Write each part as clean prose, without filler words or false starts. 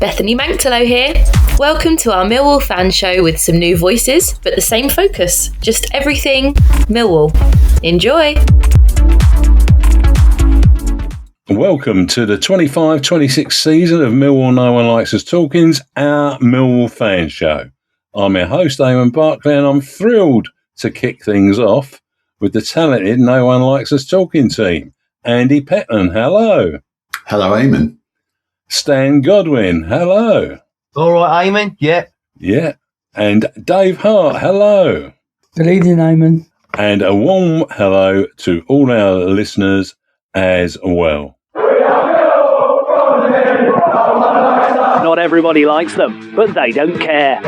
Bethany Manctalo here. Welcome to our Millwall Fans Show with some new voices, but the same focus. Just everything Millwall. Enjoy! Welcome to the 25-26 season of Millwall No One Likes Talkin's Our Millwall Fans Show. I'm your host, Eamonn Barclay, and I'm thrilled to kick things off with the talented No One Likes Talkin team. Andy Pettman, hello. Hello, Eamonn. Stan Godwin, hello. All right, Eamonn, yeah. Yeah. And Dave Hart, hello. Good evening, Eamonn. And a warm hello to all our listeners as well. Not everybody likes them, but they don't care.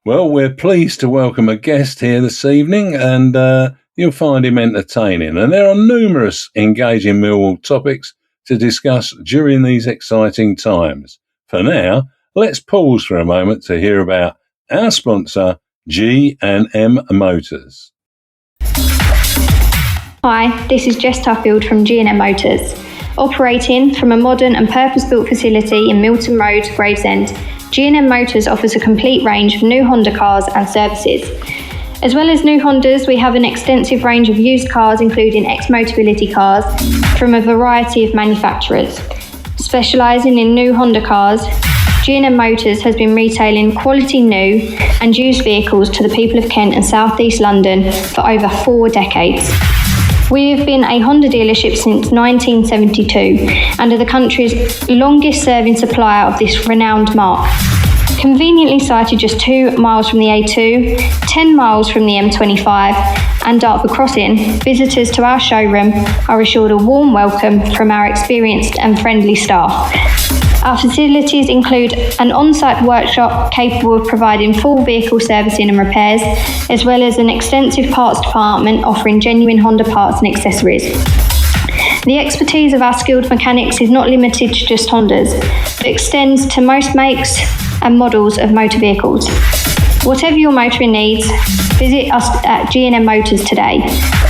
Well, we're pleased to welcome a guest here this evening, and you'll find him entertaining. And there are numerous engaging Millwall topics to discuss during these exciting times. For now, let's pause for a moment to hear about our sponsor, G&M Motors. Hi, this is Jess Tuffield from G&M Motors. Operating from a modern and purpose-built facility in Milton Road, Gravesend, G&M Motors offers a complete range of new Honda cars and services. As well as new Hondas, we have an extensive range of used cars, including ex-Motability cars from a variety of manufacturers. Specialising in new Honda cars, G&M Motors has been retailing quality new and used vehicles to the people of Kent and South East London for over 4 decades. We have been a Honda dealership since 1972 and are the country's longest serving supplier of this renowned marque. Conveniently sited just 2 miles from the A2, 10 miles from the M25 and Dartford Crossing, visitors to our showroom are assured a warm welcome from our experienced and friendly staff. Our facilities include an on-site workshop capable of providing full vehicle servicing and repairs, as well as an extensive parts department offering genuine Honda parts and accessories. The expertise of our skilled mechanics is not limited to just Hondas, but extends to most makes and models of motor vehicles. Whatever your motoring needs, visit us at G&M Motors today.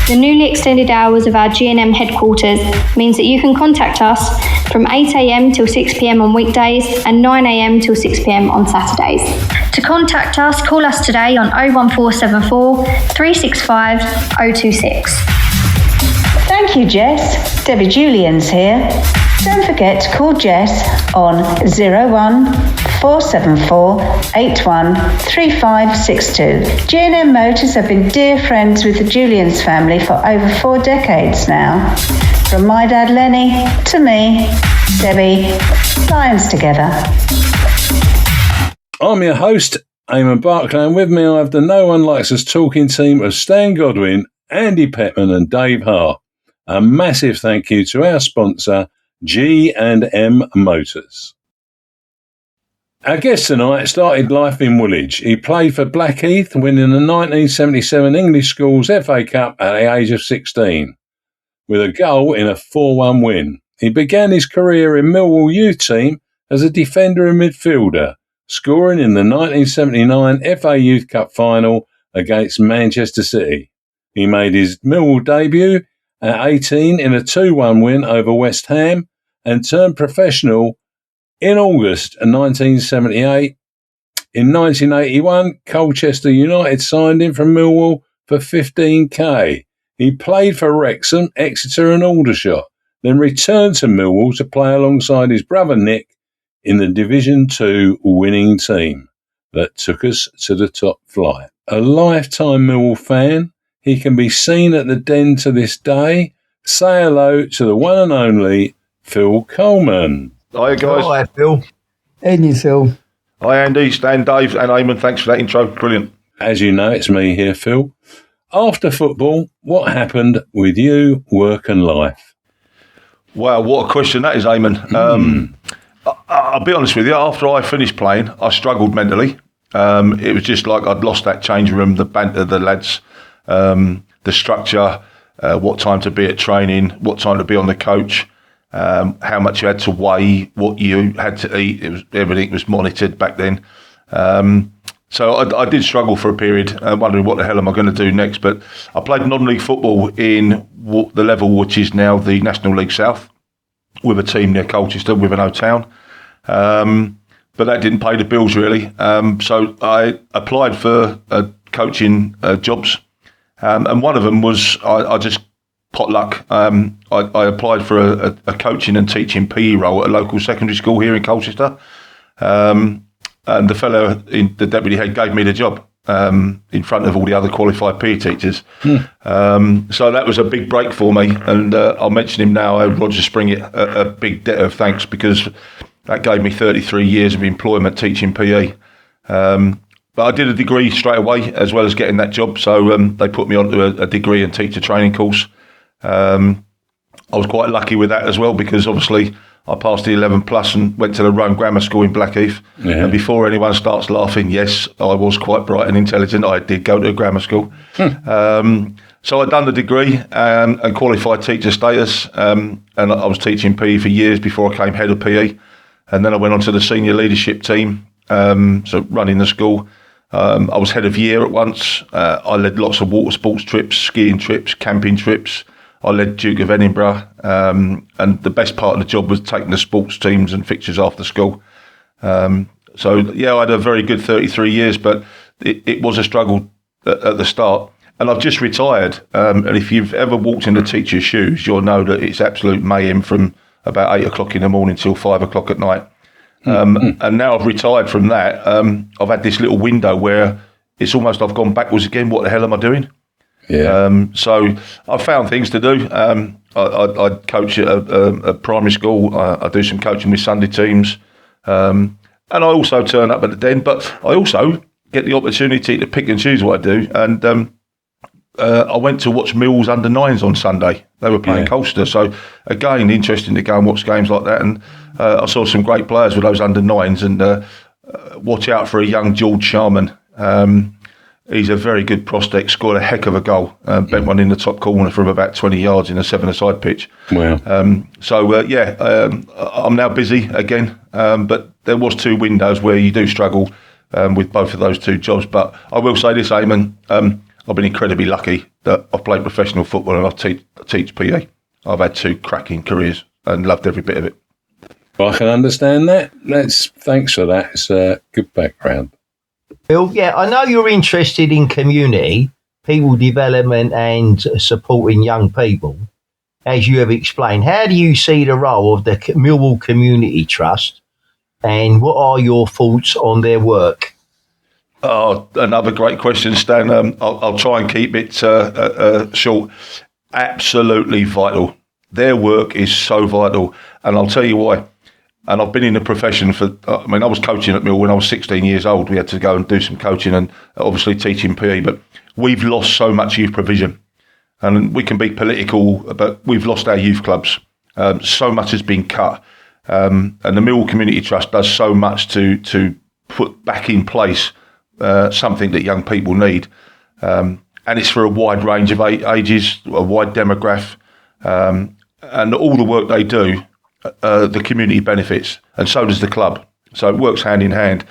The newly extended hours of our G&M headquarters means that you can contact us from 8 a.m. till 6 p.m. on weekdays and 9 a.m. till 6 p.m. on Saturdays. To contact us, call us today on 01474 365 026. Thank you, Jess. Debbie Julian's here. Don't forget to call Jess on 01474 81 3562. G&M Motors have been dear friends with the Julians family for over 4 decades now. From my dad Lenny to me, Debbie, Lions together. I'm your host, Eamonn Barclay, and with me I have the No One Likes Talkin team of Stan Godwin, Andy Pettman and Dave Hart. A massive thank you to our sponsor, G&M Motors. Our guest tonight started life in Woolwich. He played for Blackheath, winning the 1977 English Schools FA Cup at the age of 16, with a goal in a 4-1 win. He began his career in Millwall youth team as a defender and midfielder, scoring in the 1979 FA Youth Cup final against Manchester City. He made his Millwall debut at 18 in a 2-1 win over West Ham and turned professional in August 1978. In 1981, Colchester United signed him from Millwall for $15,000. He played for Wrexham, Exeter and Aldershot, then returned to Millwall to play alongside his brother Nick in the Division 2 winning team that took us to the top flight. A lifetime Millwall fan, he can be seen at the Den to this day. Say hello to the one and only Phil Coleman. Hi guys. Hi Phil. Evening, Phil. Hi Andy, Stan, Dave and Eamonn. Thanks for that intro. Brilliant. As you know, it's me here, Phil. After football, what happened with you, work and life? Wow, what a question that is, Eamonn. I'll be honest with you, after I finished playing, I struggled mentally. It was just like I'd lost that change room, the banter, the lads, the structure, what time to be at training, what time to be on the coach, how much you had to weigh, what you had to eat. Everything was monitored back then. So I did struggle for a period, wondering what the hell am I going to do next. But I played non-league football in the level which is now the National League South with a team near Colchester, Wivenhoe Town. But that didn't pay the bills really. So I applied for coaching jobs, and one of them was I just potluck. I applied for a coaching and teaching PE role at a local secondary school here in Colchester, and the fellow, the deputy head, gave me the job in front of all the other qualified PE teachers. So that was a big break for me, and I'll mention him now. I owe Roger Springett a big debt of thanks, because that gave me 33 years of employment teaching PE. But I did a degree straight away as well as getting that job. So they put me onto a degree and teacher training course. I was quite lucky with that as well, because obviously I passed the 11 plus and went to the Rome Grammar School in Blackheath. Yeah. And before anyone starts laughing, yes, I was quite bright and intelligent. I did go to a grammar school. So I'd done the degree and qualified teacher status. And I was teaching PE for years before I came head of PE. And then I went on to the senior leadership team, so running the school. I was head of year at once. I led lots of water sports trips, skiing trips, camping trips. I led Duke of Edinburgh. And the best part of the job was taking the sports teams and fixtures after school. So, yeah, I had a very good 33 years, but it was a struggle at the start. And I've just retired. And if you've ever walked in a teacher's shoes, you'll know that it's absolute mayhem from about 8 o'clock in the morning till 5 o'clock at night. And now I've retired from that. I've had this little window where it's almost I've gone backwards again. What the hell am I doing? Yeah. So I've found things to do. I coach at a primary school. I do some coaching with Sunday teams. And I also turn up at the den, but I also get the opportunity to pick and choose what I do. And I went to watch Millwall's under-9s on Sunday. They were playing Colchester. So, again, interesting to go and watch games like that. And I saw some great players with those under-9s. And watch out for a young George Sharman. He's a very good prospect, scored a heck of a goal. Bent one in the top corner from about 20 yards in a 7-a-side pitch. Wow. I'm now busy again. But there was 2 windows where you do struggle with both of those 2 jobs. But I will say this, Eamonn, I've been incredibly lucky that I've played professional football and I teach PE. I've had 2 cracking careers and loved every bit of it. Well, I can understand that. Thanks for that. It's a good background. Phil, yeah, I know you're interested in community, people development and supporting young people. As you have explained, how do you see the role of the Millwall Community Trust, and what are your thoughts on their work? Oh, another great question, Stan. I'll try and keep it short. Absolutely vital. Their work is so vital. And I'll tell you why. And I've been in the profession I was coaching at Millwall when I was 16 years old. We had to go and do some coaching and obviously teaching PE. But we've lost so much youth provision. And we can be political, but we've lost our youth clubs. So much has been cut. And the Millwall Community Trust does so much to put back in place something that young people need, and it's for a wide range of ages, a wide demographic, and all the work they do, the community benefits, and so does the club. So it works hand in hand.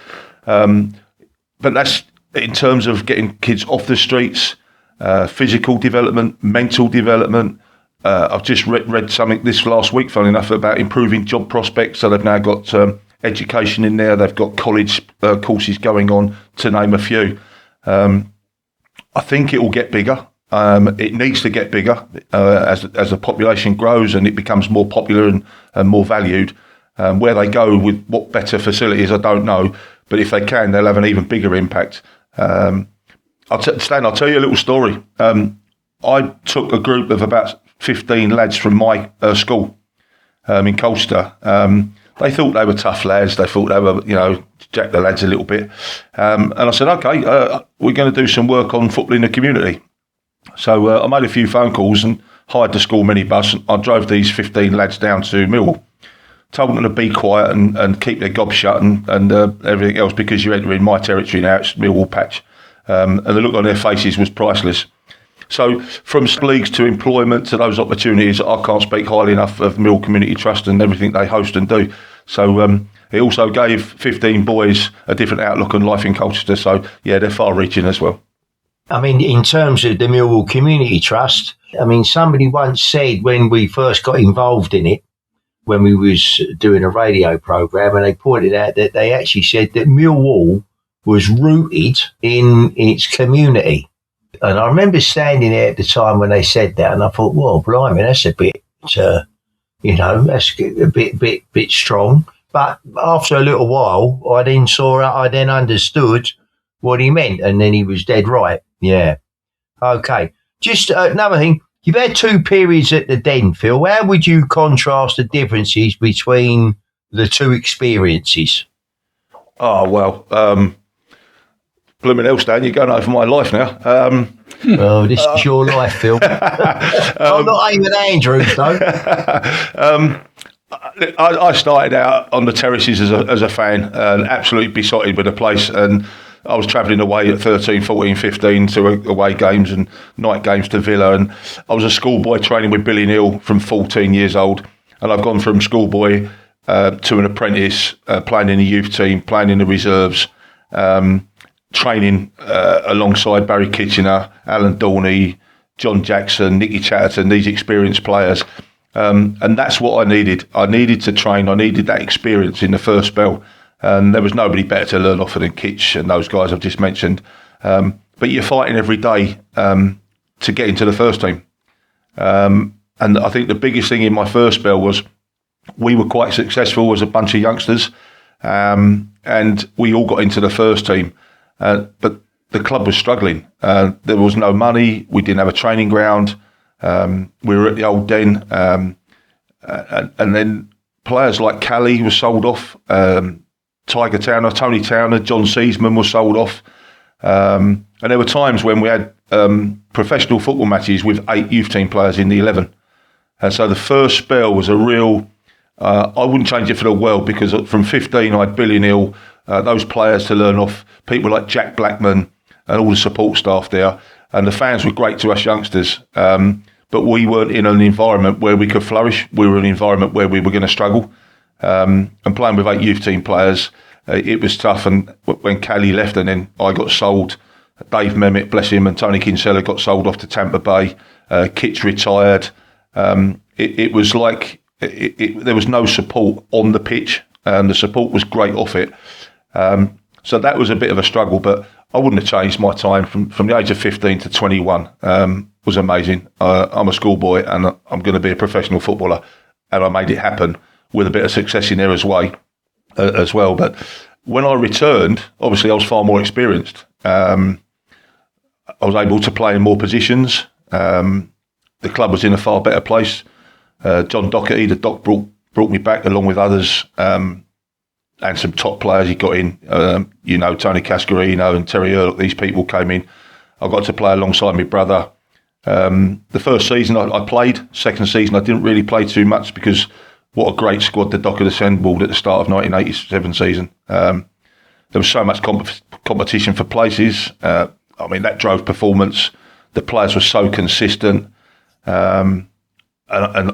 But that's in terms of getting kids off the streets, physical development, mental development. I've just read something this last week, funnily enough, about improving job prospects. So they've now got education in there. They've got college courses going on, to name a few. I think it will get bigger. It needs to get bigger as the population grows and it becomes more popular and more valued. Where they go with what better facilities, I don't know. But if they can, they'll have an even bigger impact. Stan, I'll tell you a little story. I took a group of about 15 lads from my school in Colchester. They thought they were tough lads. They thought they were, jack the lads a little bit. And I said, okay, we're going to do some work on football in the community. So I made a few phone calls and hired the school minibus. And I drove these 15 lads down to Millwall. Told them to be quiet and keep their gob shut and everything else, because you're entering my territory now. It's Millwall patch. And the look on their faces was priceless. So from leagues to employment to those opportunities, I can't speak highly enough of Millwall Community Trust and everything they host and do. So it also gave 15 boys a different outlook on life in Colchester. So, yeah, they're far-reaching as well. I mean, in terms of the Millwall Community Trust, somebody once said when we first got involved in it, when we was doing a radio program, and they pointed out that they actually said that Millwall was rooted in its community. And I remember standing there at the time when they said that, and I thought, well, blimey, that's a bit, that's a bit strong. But after a little while, I then understood what he meant, and then he was dead right. Yeah. Okay. Just another thing. You've had 2 periods at the Den, Phil. How would you contrast the differences between the 2 experiences? Oh, well, blooming hell, Stan, you're going over my life now. Oh, this is your life, Phil. I'm not aiming at Andrews, though. I started out on the terraces as a fan, and absolutely besotted with the place, and I was travelling away at 13, 14, 15 to away games and night games to Villa, and I was a schoolboy training with Billy Neal from 14 years old, and I've gone from schoolboy to an apprentice, playing in the youth team, playing in the reserves, training alongside Barry Kitchener, Alan Dorney, John Jackson, Nicky Chatterton, these experienced players. And that's what I needed. I needed to train. I needed that experience in the first spell. And there was nobody better to learn off than Kitch and those guys I've just mentioned. But you're fighting every day to get into the first team. And I think the biggest thing in my first spell was we were quite successful as a bunch of youngsters. And we all got into the first team. But the club was struggling. There was no money. We didn't have a training ground. We were at the old Den. And then players like Callie was sold off. Tiger Towner, Tony Towner, John Seasman was sold off. And there were times when we had professional football matches with 8 youth team players in the 11. And so the first spell was a real... I wouldn't change it for the world, because from 15 I had Billy Neal, those players to learn off, people like Jack Blackman and all the support staff there. And the fans were great to us youngsters. But we weren't in an environment where we could flourish. We were in an environment where we were going to struggle. And playing with 8 youth team players, it was tough. And when Callie left and then I got sold, Dave Memmett, bless him, and Tony Kinsella got sold off to Tampa Bay. Kitch retired. It was like there was no support on the pitch, and the support was great off it. So that was a bit of a struggle, but I wouldn't have changed my time from the age of 15 to 21. Was amazing. I'm a schoolboy and I'm going to be a professional footballer, and I made it happen with a bit of success in there as well. But when I returned, obviously I was far more experienced. I was able to play in more positions. The club was in a far better place. John Docherty, the Doc, brought me back along with others, and some top players he got in. Tony Cascarino and Terry Earlock, these people came in. I got to play alongside my brother. The first season I played. Second season I didn't really play too much, because what a great squad the Dock had assembled at the start of 1987 season. There was so much competition for places. That drove performance. The players were so consistent. And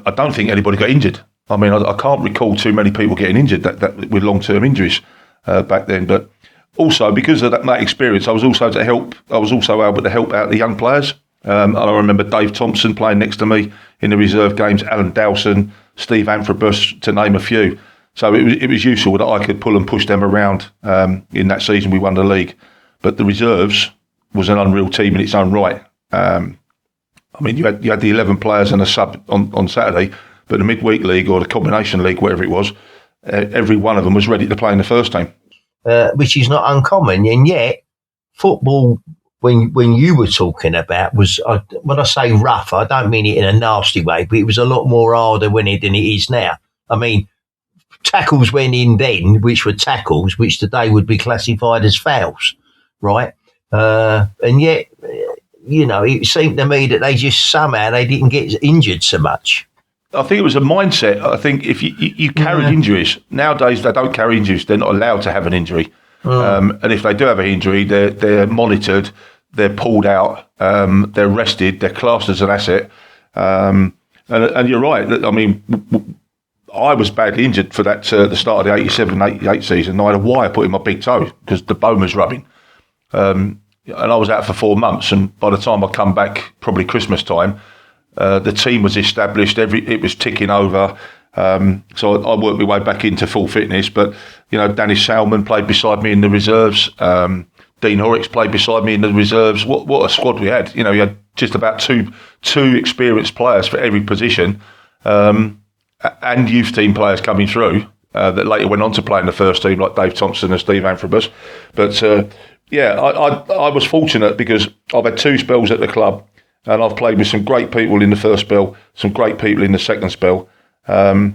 I don't think anybody got injured. I can't recall too many people getting injured that with long-term injuries back then. But also, because of that experience, I was also able to help out the young players. And I remember Dave Thompson playing next to me in the reserve games, Alan Dowson, Steve Anthrobus, to name a few. So it was useful that I could pull and push them around. In that season, we won the league. But the reserves was an unreal team in its own right. You had the 11 players and a sub on Saturday, but the midweek league or the combination league, whatever it was, every one of them was ready to play in the first team. Which is not uncommon, and yet football, when you were talking about, was, when I say rough, I don't mean it in a nasty way, but it was a lot more harder than it is now. Tackles went in then, which were tackles, which today would be classified as fouls, right? And yet, it seemed to me that they didn't get injured so much. I think it was a mindset. I think if you carried injuries, nowadays they don't carry injuries. They're not allowed to have an injury. And if they do have an injury, they're monitored, they're pulled out, they're rested, they're classed as an asset. And you're right. I was badly injured for that the start of the 87-88 season. I had a wire put in my big toe because the bone was rubbing. And I was out for 4 months. And by the time I come back, probably Christmas time, the team was established. It was ticking over. So I worked my way back into full fitness. But, Danny Salmon played beside me in the reserves. Dean Horrocks played beside me in the reserves. What a squad we had. You had just about two experienced players for every position, and youth team players coming through that later went on to play in the first team, like Dave Thompson and Steve Anthrobus. But I was fortunate because I've had 2 spells at the club, and I've played with some great people in the first spell, some great people in the second spell. But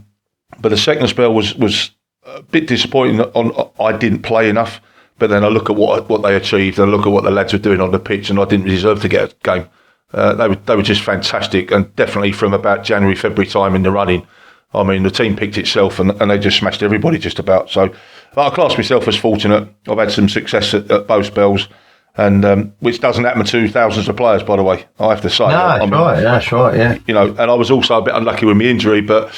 the second spell was a bit disappointing. I didn't play enough. But then I look at what they achieved, and I look at what the lads were doing on the pitch, and I didn't deserve to get a game. They were just fantastic, and definitely from about January, February time in the running, I mean, the team picked itself, and they just smashed everybody just about. So I class myself as fortunate. I've had some success at both spells, and which doesn't happen to thousands of players, by the way, I have to say. No, that's right, yeah. And I was also a bit unlucky with my injury, but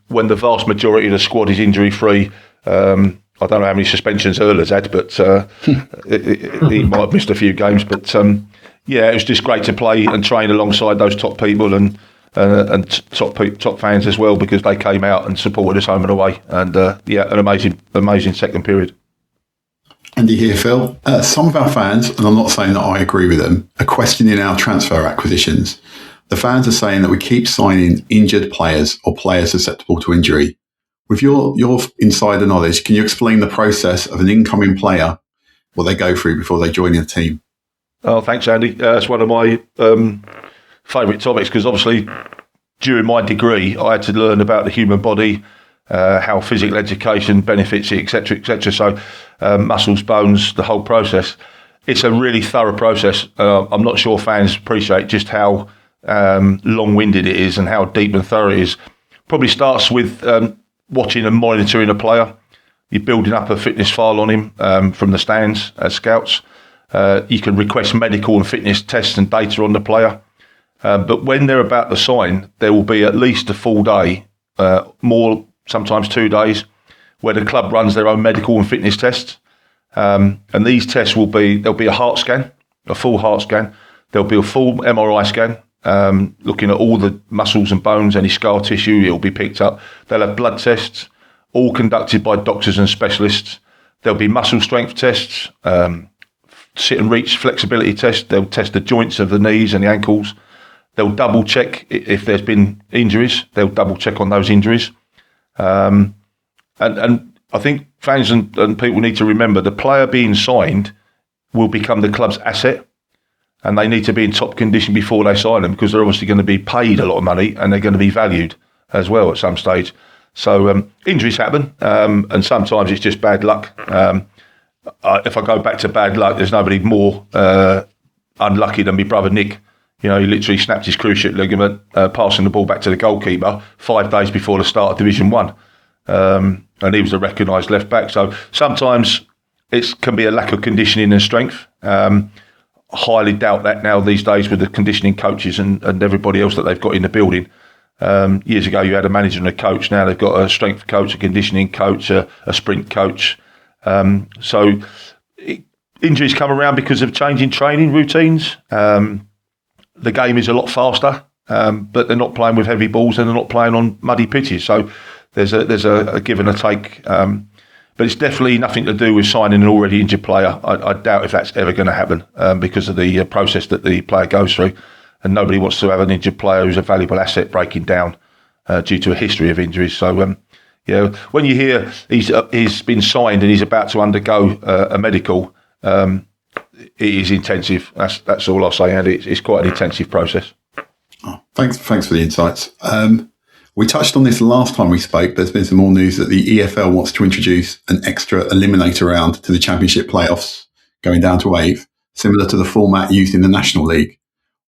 when the vast majority of the squad is injury-free, I don't know how many suspensions Earl has had, but he might have missed a few games. But it was just great to play and train alongside those top people and top fans as well, because they came out and supported us home and away. And an amazing second period. Andy here, Phil. Some of our fans, and I'm not saying that I agree with them, are questioning our transfer acquisitions. The fans are saying that we keep signing injured players or players susceptible to injury. With your insider knowledge, can you explain the process of an incoming player, what they go through before they join a team? Oh, thanks, Andy. It's one of my favourite topics, because obviously during my degree I had to learn about the human body, how physical education benefits it, etc., etc. So muscles, bones, the whole process. It's a really thorough process. I'm not sure fans appreciate just how long-winded it is and how deep and thorough it is. Probably starts with watching and monitoring a player. You're building up a fitness file on him from the stands as scouts. You can request medical and fitness tests and data on the player. But when they're about to sign, there will be at least a full day, more, sometimes 2 days, where the club runs their own medical and fitness tests. And these tests there'll be a heart scan, a full heart scan. There'll be a full MRI scan, looking at all the muscles and bones, any scar tissue, it'll be picked up. They'll have blood tests, all conducted by doctors and specialists. There'll be muscle strength tests, sit and reach flexibility tests. They'll test the joints of the knees and the ankles. They'll double check if there's been injuries. They'll double check on those injuries. And I think fans and people need to remember the player being signed will become the club's asset. And they need to be in top condition before they sign them, because they're obviously going to be paid a lot of money and they're going to be valued as well at some stage. So injuries happen, and sometimes it's just bad luck. If I go back to bad luck, there's nobody more unlucky than my brother Nick. He literally snapped his cruciate ligament passing the ball back to the goalkeeper 5 days before the start of Division 1. And he was a recognised left back. So sometimes it can be a lack of conditioning and strength. Highly doubt that now these days with the conditioning coaches and everybody else that they've got in the building. Years ago you had a manager and a coach. Now they've got a strength coach, a conditioning coach, a sprint coach. So injuries come around because of changing training routines. The game is a lot faster, but they're not playing with heavy balls and they're not playing on muddy pitches. So there's a give and a take. But it's definitely nothing to do with signing an already injured player. I doubt if that's ever going to happen because of the process that the player goes through. And nobody wants to have an injured player who's a valuable asset breaking down due to a history of injuries. So, when you hear he's been signed and he's about to undergo a medical, it is intensive. That's all I'll say, Andy. It's quite an intensive process. Oh, thanks for the insights. We touched on this last time we spoke. There's been some more news that the EFL wants to introduce an extra eliminator round to the Championship playoffs, going down to 8th, similar to the format used in the National League.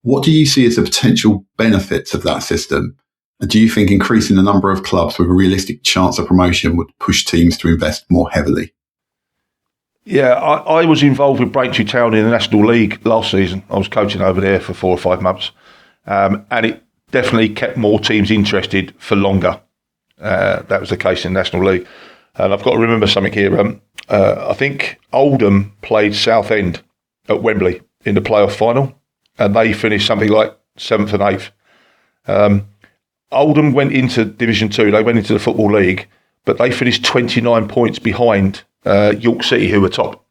What do you see as the potential benefits of that system? And do you think increasing the number of clubs with a realistic chance of promotion would push teams to invest more heavily? Yeah, I was involved with Braintree Town in the National League last season. I was coaching over there for 4 or 5 months. And it definitely kept more teams interested for longer. That was the case in the National League. And I've got to remember something here. I think Oldham played Southend at Wembley in the playoff final, and they finished something like 7th and 8th. Oldham went into Division 2, they went into the Football League, but they finished 29 points behind York City, who were top.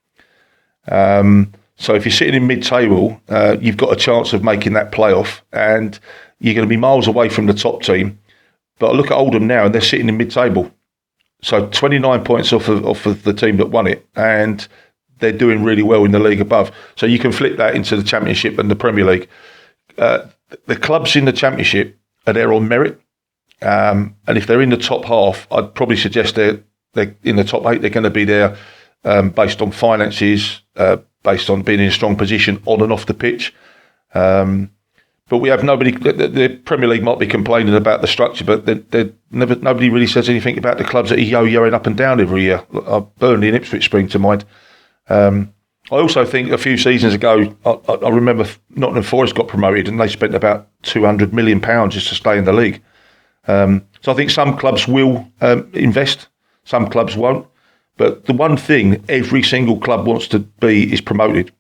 So if you're sitting in mid-table, you've got a chance of making that playoff, and you're going to be miles away from the top team. But I look at Oldham now, and they're sitting in mid-table. So 29 points off of the team that won it, and they're doing really well in the league above. So you can flip that into the Championship and the Premier League. The clubs in the Championship are there on merit. And if they're in the top half, I'd probably suggest they're in the top 8. They're going to be there based on finances, based on being in a strong position on and off the pitch. But we have nobody. The Premier League might be complaining about the structure, but nobody really says anything about the clubs that are yo-yoing up and down every year. Burnley and Ipswich spring to mind. I also think a few seasons ago, I remember Nottingham Forest got promoted and they spent about £200 million just to stay in the league. So I think some clubs will invest, some clubs won't. But the one thing every single club wants to be is promoted.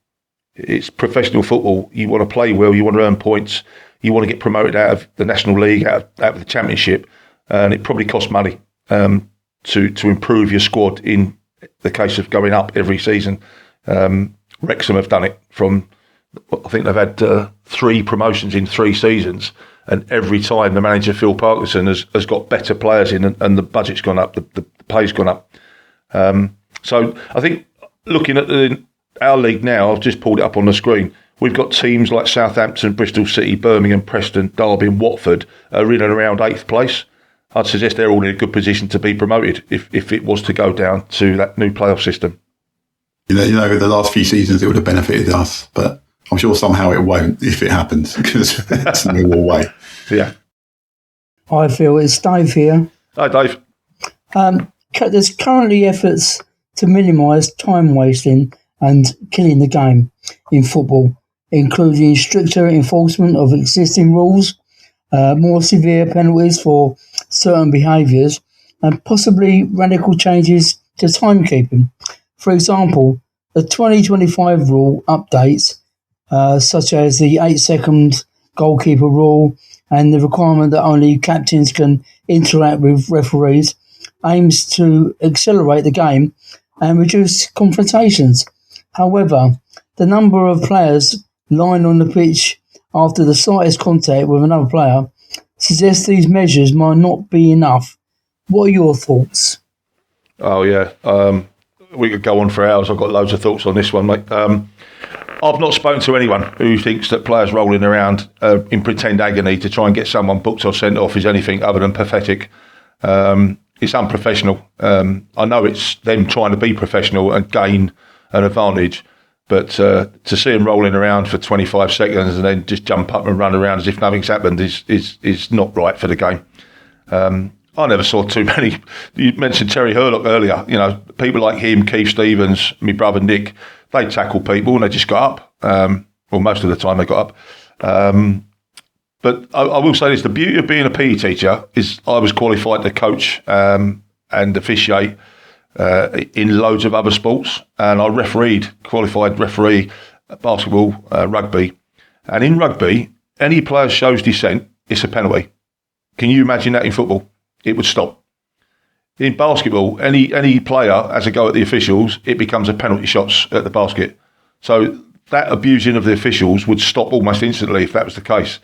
It's professional football. You want to play well, you want to earn points, you want to get promoted out of the National League, out of the Championship, and it probably costs money to improve your squad in the case of going up every season. Wrexham have done it I think they've had 3 promotions in 3 seasons, and every time the manager, Phil Parkinson, has got better players in, and the budget's gone up, the pay's gone up. So I think looking at our league now, I've just pulled it up on the screen. We've got teams like Southampton, Bristol City, Birmingham, Preston, Derby and Watford are in and around 8th place. I'd suggest they're all in a good position to be promoted if it was to go down to that new playoff system. You know, the last few seasons it would have benefited us, but I'm sure somehow it won't if it happens, because it's the Millwall way. Yeah. I feel it's Dave here. Hi, Dave. There's currently efforts to minimise time wasting and killing the game in football, including stricter enforcement of existing rules, more severe penalties for certain behaviours, and possibly radical changes to timekeeping. For example, the 2025 rule updates, such as the 8-second goalkeeper rule and the requirement that only captains can interact with referees, aims to accelerate the game and reduce confrontations. However, the number of players lying on the pitch after the slightest contact with another player suggests these measures might not be enough. What are your thoughts? Oh, yeah. We could go on for hours. I've got loads of thoughts on this one, mate. I've not spoken to anyone who thinks that players rolling around in pretend agony to try and get someone booked or sent off is anything other than pathetic. It's unprofessional. I know it's them trying to be professional and gain an advantage, but to see them rolling around for 25 seconds and then just jump up and run around as if nothing's happened is not right for the game. I never saw too many. You mentioned Terry Hurlock earlier. You know, people like him, Keith Stevens, my brother Nick, they tackle people and they just got up. Well, most of the time they got up. But I will say this, the beauty of being a PE teacher is I was qualified to coach and officiate in loads of other sports. And I qualified referee basketball, rugby. And in rugby, any player shows dissent, it's a penalty. Can you imagine that in football? It would stop. In basketball, any player has a go at the officials, it becomes a penalty shots at the basket. So that abusing of the officials would stop almost instantly if that was the case.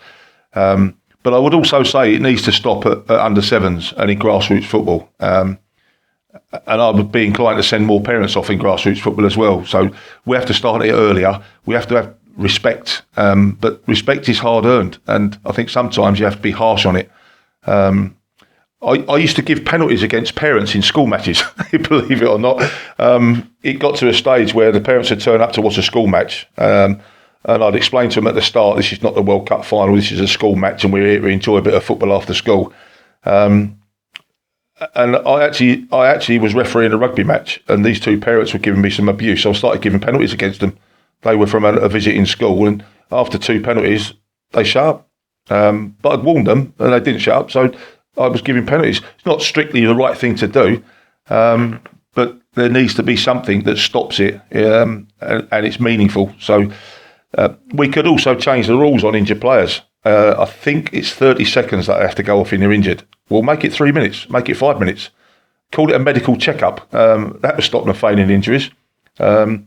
But I would also say it needs to stop at under 7s and in grassroots football. And I would be inclined to send more parents off in grassroots football as well. So we have to start it earlier. We have to have respect, but respect is hard earned. And I think sometimes you have to be harsh on it. I used to give penalties against parents in school matches, believe it or not. It got to a stage where the parents would turn up to watch a school match. And I'd explain to them at the start, this is not the World Cup final, this is a school match and we're here to enjoy a bit of football after school. And I actually was refereeing a rugby match and these 2 parents were giving me some abuse. So I started giving penalties against them. They were from a visit in school and after 2 penalties, they shut up. But I'd warned them and they didn't shut up. So I was giving penalties. It's not strictly the right thing to do, but there needs to be something that stops it and it's meaningful. So we could also change the rules on injured players. I think it's 30 seconds that they have to go off when they're injured. Well, make it 3 minutes, make it 5 minutes. Call it a medical checkup. That would stop them feigning injuries. I'd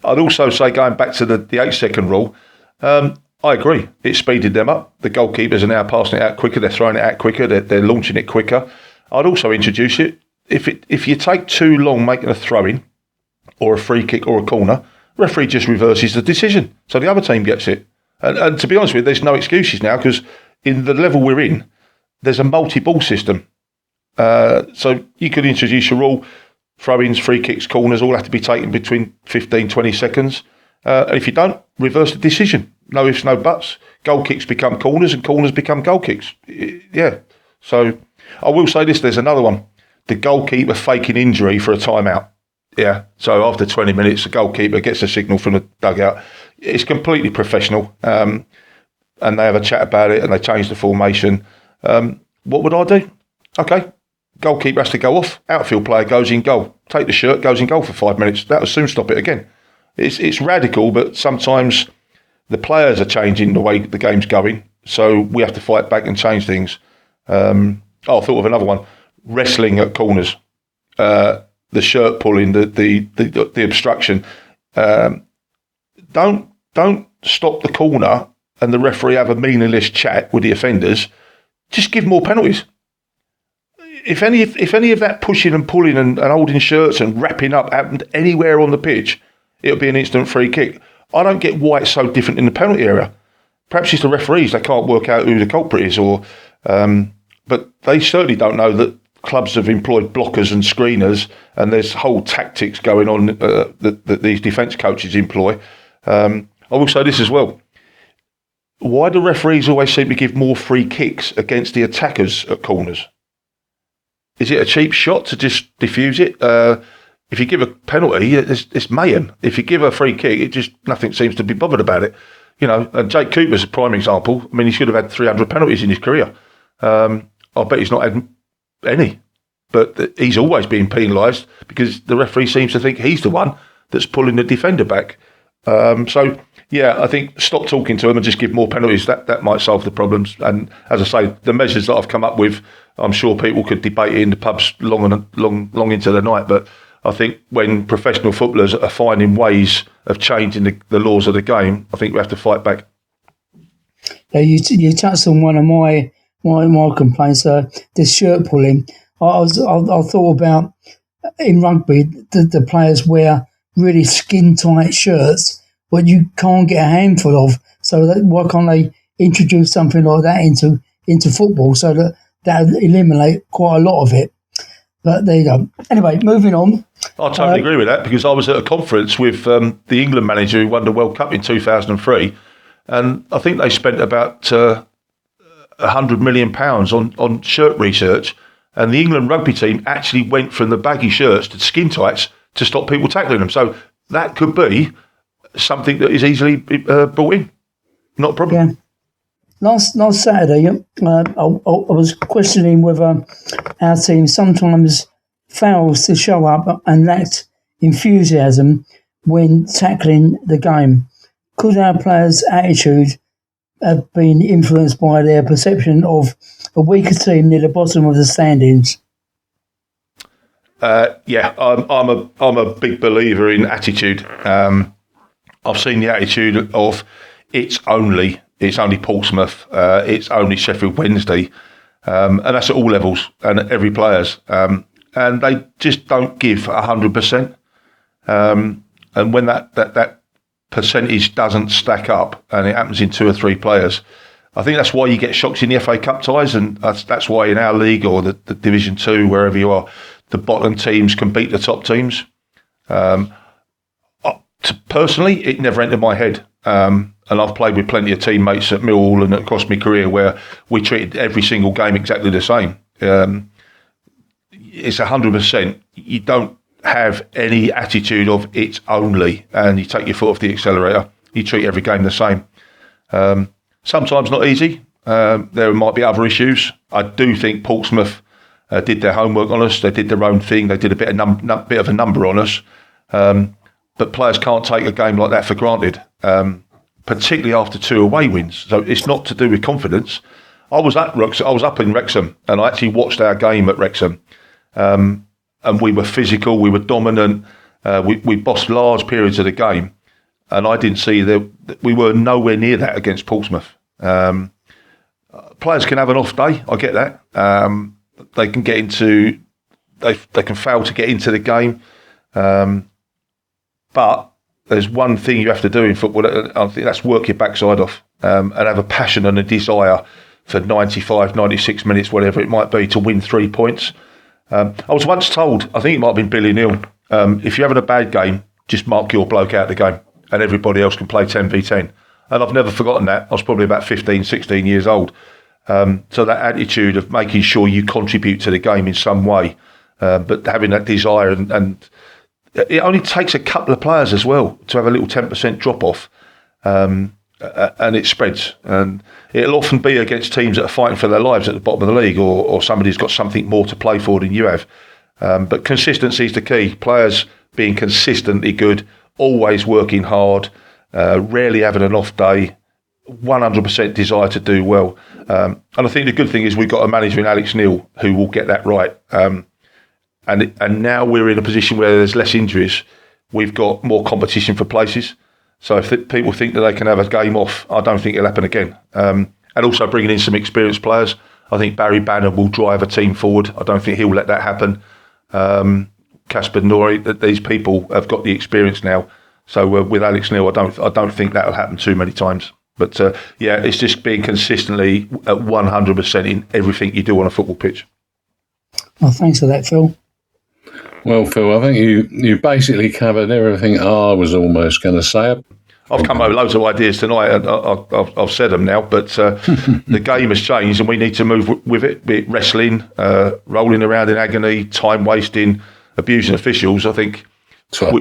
also say, going back to the 8-second rule, I agree. It speeded them up. The goalkeepers are now passing it out quicker. They're throwing it out quicker. They're launching it quicker. I'd also introduce it. If you take too long making a throw-in or a free kick or a corner, referee just reverses the decision. So the other team gets it. And to be honest with you, there's no excuses now, because in the level we're in, there's a multi-ball system. So you could introduce a rule, throw-ins, free kicks, corners, all have to be taken between 15, 20 seconds. And if you don't, reverse the decision. No ifs, no buts. Goal kicks become corners and corners become goal kicks. Yeah. So I will say this, there's another one. The goalkeeper faking injury for a timeout. Yeah. So after 20 minutes, the goalkeeper gets a signal from the dugout. It's completely professional. And they have a chat about it and they change the formation. What would I do? Okay. Goalkeeper has to go off. Outfield player goes in goal. Take the shirt, goes in goal for 5 minutes. That will soon stop it again. It's radical, but sometimes the players are changing the way the game's going. So we have to fight back and change things. I thought of another one. Wrestling at corners. The shirt pulling, the obstruction. Don't stop the corner and the referee have a meaningless chat with the offenders. Just give more penalties. If any of that pushing and pulling and holding shirts and wrapping up happened anywhere on the pitch, it'll be an instant free kick. I don't get why it's so different in the penalty area. Perhaps it's the referees, they can't work out who the culprit is, but they certainly don't know that clubs have employed blockers and screeners, and there's whole tactics going on that these defence coaches employ. I will say this as well. Why do referees always seem to give more free kicks against the attackers at corners? Is it a cheap shot to just diffuse it? If you give a penalty, it's mayhem. If you give a free kick, nothing seems to be bothered about it. You know, and Jake Cooper's a prime example. I mean, he should have had 300 penalties in his career. I bet he's not had any. But he's always being penalised because the referee seems to think he's the one that's pulling the defender back. So, yeah, I think stop talking to him and just give more penalties. That might solve the problems. And as I say, the measures that I've come up with, I'm sure people could debate it in the pubs long into the night. But I think when professional footballers are finding ways of changing the laws of the game, I think we have to fight back. Yeah, you touched on one of my complaints, the shirt pulling. I thought about in rugby, the players wear really skin tight shirts, what you can't get a handful of. So why can't they introduce something like that into football so that would eliminate quite a lot of it? But there you go. Anyway, moving on. I totally agree with that, because I was at a conference with the England manager who won the World Cup in 2003, and I think they spent about £100 million on shirt research, and the England rugby team actually went from the baggy shirts to skin tights to stop people tackling them. So that could be something that is easily brought in. Not a problem. Yeah. Last Saturday, I was questioning whether our team sometimes fails to show up and lacks enthusiasm when tackling the game. Could our players' attitude have been influenced by their perception of a weaker team near the bottom of the standings? Yeah, I'm a big believer in attitude. I've seen the attitude of it's only Portsmouth, it's only Sheffield Wednesday, and that's at all levels and at every player's. And they just don't give 100%. And when that percentage doesn't stack up, and it happens in 2 or 3 players, I think that's why you get shocks in the FA Cup ties, and that's why in our league or the Division 2, wherever you are, the bottom teams can beat the top teams. Personally, it never entered my head. And I've played with plenty of teammates at Millwall and across my career where we treated every single game exactly the same. It's 100%. You don't have any attitude of it's only, and you take your foot off the accelerator. You treat every game the same. Sometimes not easy. There might be other issues. I do think Portsmouth did their homework on us. They did their own thing. They did a bit of a number on us. But players can't take a game like that for granted. particularly after 2 away wins. So it's not to do with confidence. I was up in Wrexham, and I actually watched our game at Wrexham, and we were physical, we were dominant, we bossed large periods of the game, and I didn't see that we were nowhere near that against Portsmouth. Players can have an off day, I get that. They can get into, they can fail to get into the game, but there's one thing you have to do in football. I think that's work your backside off, and have a passion and a desire for 95, 96 minutes, whatever it might be, to win 3 points. I was once told, I think it might have been Billy Neal, if you're having a bad game, just mark your bloke out of the game and everybody else can play 10v10. And I've never forgotten that. I was probably about 15, 16 years old. So that attitude of making sure you contribute to the game in some way, but having that desire, and it only takes a couple of players as well to have a little 10% drop off, and it spreads. And it'll often be against teams that are fighting for their lives at the bottom of the league, or somebody's got something more to play for than you have. But consistency is the key. Players being consistently good, always working hard, rarely having an off day, 100% desire to do well. And I think the good thing is we've got a manager in Alex Neil who will get that right. And now we're in a position where there's less injuries. We've got more competition for places. So if people think that they can have a game off, I don't think it'll happen again. And also bringing in some experienced players. I think Barry Banner will drive a team forward. I don't think he'll let that happen. Casper Nori, that these people have got the experience now. So with Alex Neil, I don't think that'll happen too many times. But yeah, it's just being consistently at 100% in everything you do on a football pitch. Well, thanks for that, Phil. Well, Phil, I think you basically covered everything I was almost going to say. I've come up with loads of ideas tonight, and I've said them now, but the game has changed and we need to move with it, be it wrestling, rolling around in agony, time wasting, abusing officials. I think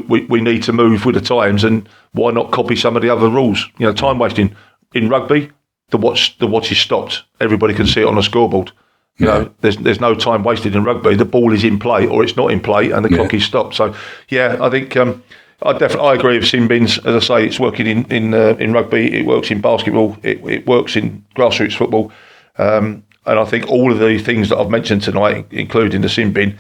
we need to move with the times, and why not copy some of the other rules? You know, time wasting in rugby, the watch is stopped. Everybody can see it on the scoreboard. You know, there's no time wasted in rugby. The ball is in play or it's not in play, and the clock is stopped. So, yeah, I think I agree with sin bins. As I say, it's working in rugby. It works in basketball. It works in grassroots football. And I think all of the things that I've mentioned tonight, including the sin bin,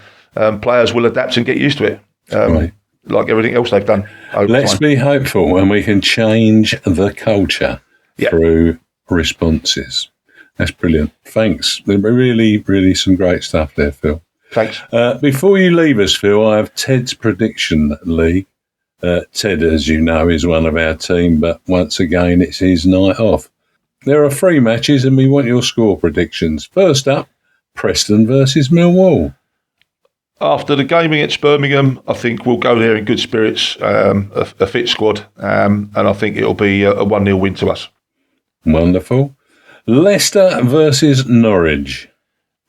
players will adapt and get used to it, like everything else they've done. Let's be hopeful, and we can change the culture through responses. That's brilliant. Thanks. Really, really some great stuff there, Phil. Thanks. Before you leave us, Phil, I have Ted's prediction league. Ted, as you know, is one of our team, but once again, it's his night off. There are 3 matches, and we want your score predictions. First up, Preston versus Millwall. After the game against Birmingham, I think we'll go there in good spirits, a fit squad, and I think it'll be a 1-0 win to us. Wonderful. Leicester versus Norwich.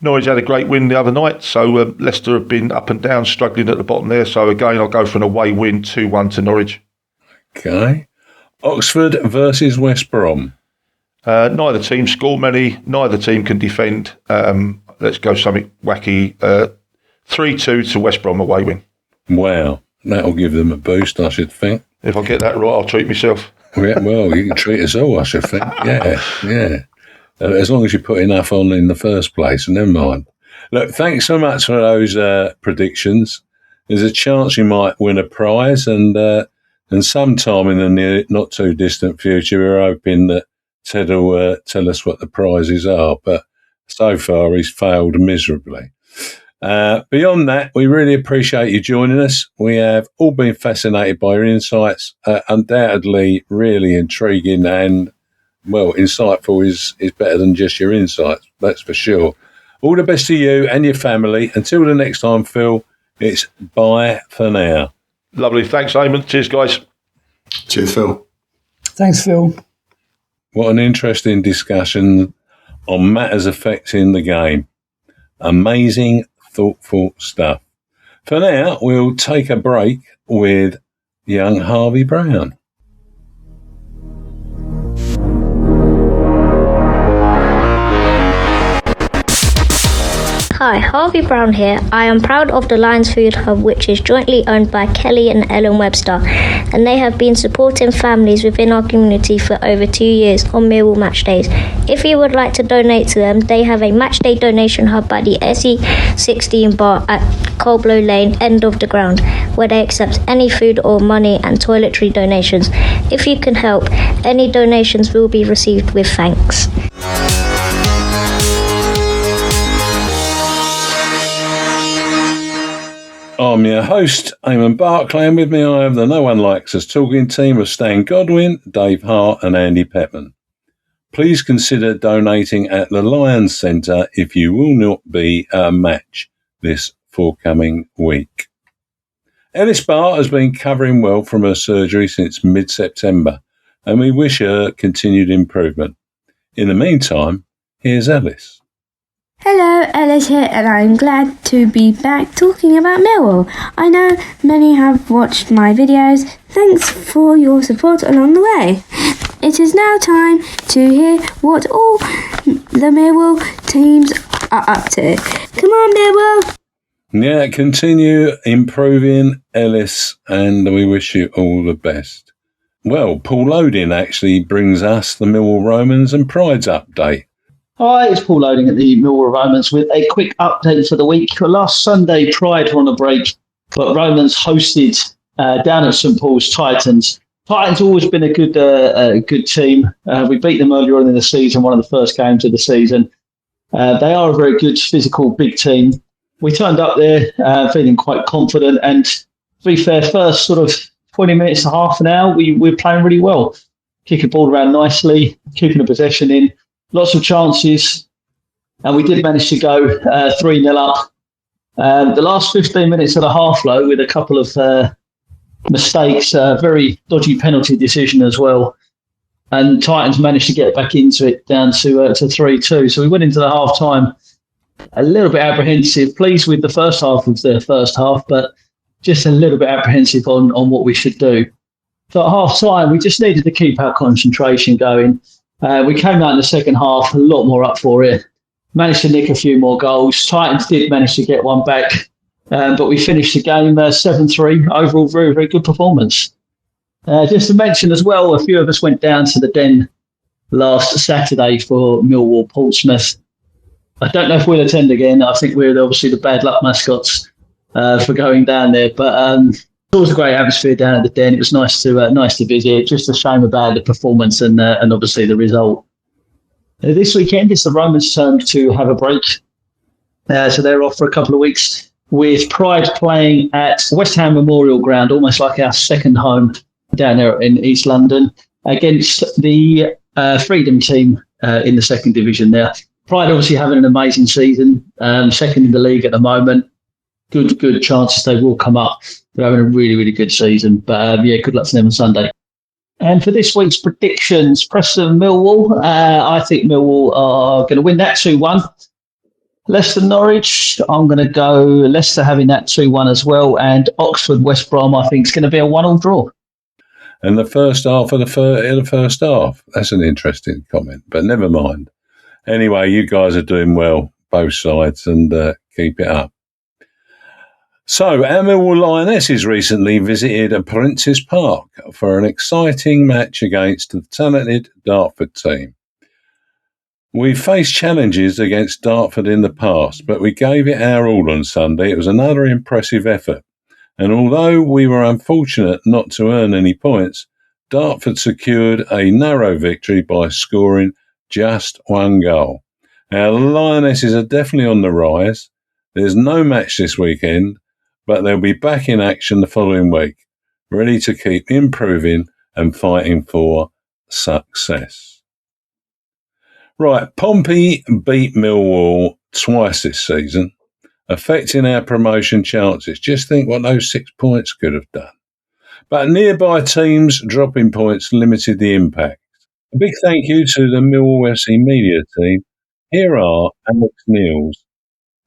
Norwich had a great win the other night, so Leicester have been up and down, struggling at the bottom there. So again, I'll go for an away win, 2-1 to Norwich. Okay. Oxford versus West Brom. Neither team score many, neither team can defend. Let's go something wacky. 3-2 to West Brom away win. Wow, that'll give them a boost, I should think. If I get that right, I'll treat myself. Yeah, well, you can treat us all, I should think. Yeah. As long as you put enough on in the first place, never mind. Look, thanks so much for those predictions. There's a chance you might win a prize, and sometime in the near, not too distant future, we're hoping that Ted will tell us what the prizes are. But so far, he's failed miserably. Beyond that, we really appreciate you joining us. We have all been fascinated by your insights. Undoubtedly, really intriguing and, well, insightful is better than just your insights, that's for sure. All the best to you and your family. Until the next time, Phil, it's bye for now. Lovely. Thanks, Eamonn. Cheers, guys. Cheers, Phil. Thanks, Phil. What an interesting discussion on matters affecting the game. Amazing, thoughtful stuff. For now, we'll take a break with young Harvey Brown. Hi, Harvey Brown here. I am proud of the Lions Food Hub, which is jointly owned by Kelly and Ellen Webster, and they have been supporting families within our community for over 2 years on Millwall match days. If you would like to donate to them, they have a match day donation hub at the SE16 bar at Coldblow Lane, end of the ground, where they accept any food or money and toiletry donations. If you can help, any donations will be received with thanks. I'm your host, Eamonn Barclay, and with me I have the No One Likes Talkin team of Stan Godwin, Dave Hart and Andy Pettman. Please consider donating at the Lion Centre if you will not be a match this forthcoming week. Ellis Bart has been covering well from her surgery since mid-September, and we wish her continued improvement. In the meantime, here's Ellis. Hello, Ellis here, and I'm glad to be back talking about Millwall. I know many have watched my videos. Thanks for your support along the way. It is now time to hear what all the Millwall teams are up to. Come on, Millwall! Yeah, continue improving, Ellis, and we wish you all the best. Well, Paul Loading actually brings us the Millwall Romans and Pride's update. Hi, it's Paul Loading at the Millwall Romans with a quick update for the week. Last Sunday, Pride were on a break, but Romans hosted down at St Paul's Titans. Titans always been a good team. We beat them earlier on in the season, one of the first games of the season. They are a very good, physical, big team. We turned up there feeling quite confident, and to be fair, first sort of 20 minutes to half an hour, we were playing really well. Kicking the ball around nicely, keeping the possession in. Lots of chances, and we did manage to go 3-0 up. The last 15 minutes of the half, though, with a couple of mistakes, very dodgy penalty decision as well. And Titans managed to get back into it down to 3-2. So we went into the half time a little bit apprehensive, pleased with the first half of the first half, but just a little bit apprehensive on what we should do. So at half time, we just needed to keep our concentration going. We came out in the second half a lot more up for it. Managed to nick a few more goals. Titans did manage to get one back, but we finished the game 7-3. Overall, very, very good performance. Just to mention as well, a few of us went down to the Den last Saturday for Millwall Portsmouth. I don't know if we'll attend again. I think we're obviously the bad luck mascots for going down there, but it was a great atmosphere down at the Den. It was nice to visit. Just a shame about the performance and obviously the result. This weekend it's the Romans' turn to have a break, so they're off for a couple of weeks, with Pride playing at West Ham Memorial Ground, almost like our second home down there in East London, against the Freedom team in the second division there. Pride obviously having an amazing season, second in the league at the moment. Good chances they will come up. They're having a really, really good season. But good luck to them on Sunday. And for this week's predictions, Preston Millwall, I think Millwall are going to win that 2-1. Leicester Norwich, I'm going to go Leicester having that 2-1 as well. And Oxford West Brom, I think, is going to be a 1-1 draw. And the first half of the first half. That's an interesting comment, but never mind. Anyway, you guys are doing well, both sides, and keep it up. So, our Millwall Lionesses recently visited Princes Park for an exciting match against the talented Dartford team. We've faced challenges against Dartford in the past, but we gave it our all on Sunday. It was another impressive effort. And although we were unfortunate not to earn any points, Dartford secured a narrow victory by scoring just one goal. Our Lionesses are definitely on the rise. There's no match this weekend, but they'll be back in action the following week, ready to keep improving and fighting for success. Right, Pompey beat Millwall twice this season, affecting our promotion chances. Just think what those 6 points could have done. But nearby teams dropping points limited the impact. A big thank you to the Millwall FC media team. Here are Alex Neal's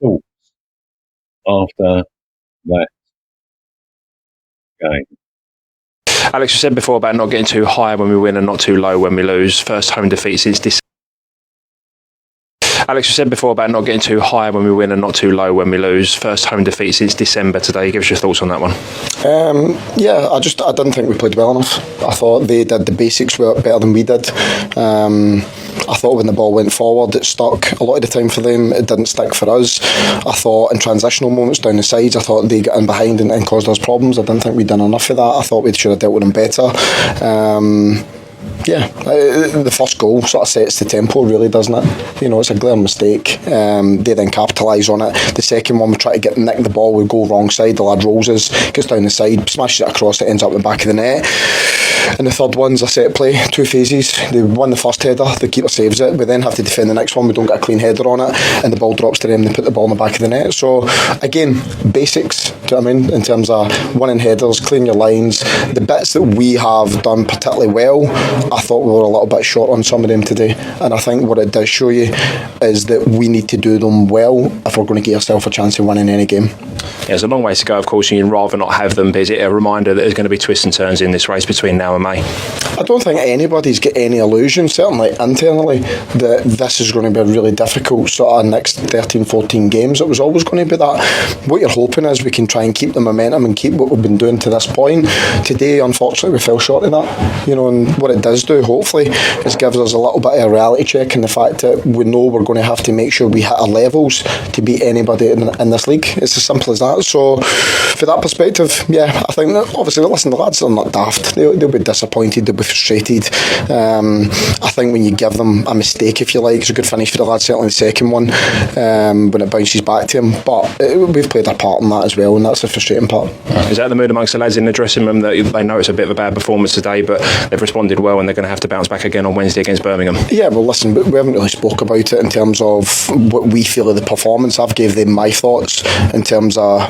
thoughts after that game. Alex, you said before about not getting too high when we win and not too low when we lose. First home defeat since December. Alex, you said before about not getting too high when we win and not too low when we lose. First home defeat since December today. Give us your thoughts on that one. I didn't think we played well enough. I thought they did the basics better than we did. I thought when the ball went forward, it stuck. A lot of the time for them, it didn't stick for us. I thought in transitional moments down the sides, I thought they got in behind and caused us problems. I didn't think we'd done enough of that. I thought we should have dealt with them better. The first goal sort of sets the tempo, really, doesn't it? You know, it's a glaring mistake. They then capitalise on it. The second one, we try to nick the ball, we go wrong side, the lad rolls us, gets down the side, smashes it across, it ends up in the back of the net. And the third one's a set play, 2 phases. They won the first header, the keeper saves it, we then have to defend the next one, we don't get a clean header on it, and the ball drops to them, they put the ball in the back of the net. So again, basics, do you know what I mean, in terms of winning headers, clearing your lines. The bits that we have done particularly well, I thought we were a little bit short on some of them today, and I think what it does show you is that we need to do them well if we're going to get ourselves a chance of winning any game. Yeah, there's a long way to go, of course, and you'd rather not have them, but is it a reminder that there's going to be twists and turns in this race between now and May? I don't think anybody's got any illusion, certainly internally, that this is going to be a really difficult sort of next 13-14 games. It was always going to be that. What you're hoping is we can try and keep the momentum and keep what we've been doing to this point. Today, unfortunately, we fell short of that, you know, and what it does do, hopefully, is gives us a little bit of a reality check in the fact that we know we're going to have to make sure we hit our levels to beat anybody in this league. It's as simple as that. So for that perspective, yeah, I think that obviously, listen, the lads are not daft. They'll be disappointed, they'll be frustrated. I think when you give them a mistake, if you like, it's a good finish for the lads, certainly the second one, when it bounces back to him. But we've played our part in that as well, and that's the frustrating part. Is that the mood amongst the lads in the dressing room, that they know it's a bit of a bad performance today, but they've responded well and they're going to have to bounce back again on Wednesday against Birmingham? Yeah, well, listen, we haven't really spoke about it in terms of what we feel of the performance. I've gave them my thoughts in terms of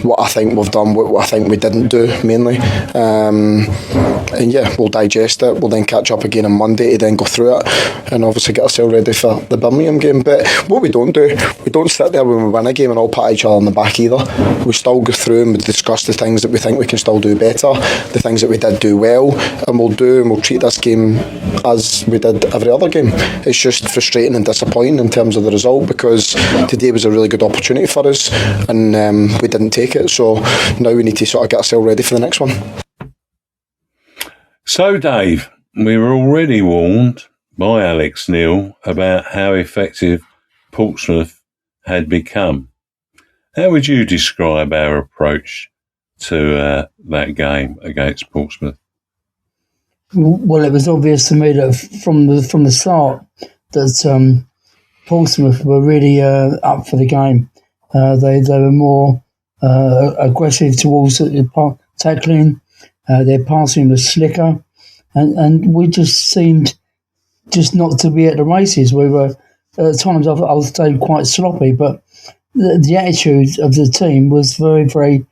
what I think we've done, what I think we didn't do, mainly. And yeah, we'll digest it. We'll then catch up again on Monday to then go through it and obviously get ourselves ready for the Birmingham game. But what we don't do, we don't sit there when we win a game and all pat each other on the back either. We still go through and we discuss the things that we think we can still do better, the things that we did do well, and we'll treat this game as we did every other game. It's just frustrating and disappointing in terms of the result, because today was a really good opportunity for us and we didn't take it. So now we need to sort of get ourselves ready for the next one. So, Dave, we were already warned by Alex Neil about how effective Portsmouth had become. How would you describe our approach to that game against Portsmouth? Well, it was obvious to me that from the start that Portsmouth were really up for the game. They were more aggressive towards the tackling. Their passing was slicker, and we just seemed just not to be at the races. We were at times, I would say, quite sloppy, but the attitude of the team was very, very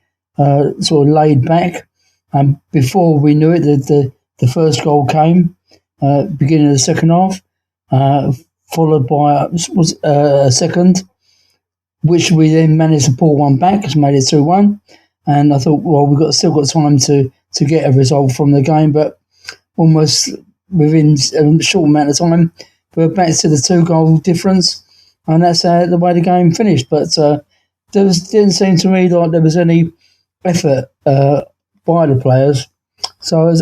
sort of laid back. And before we knew it, the first goal came beginning of the second half, followed by a second, which we then managed to pull one back, which made it 2-1. And I thought, well, we've still got time to get a result from the game, but almost within a short amount of time, we're back to the 2-goal difference, and that's the way the game finished. But didn't seem to me like there was any effort by the players. So it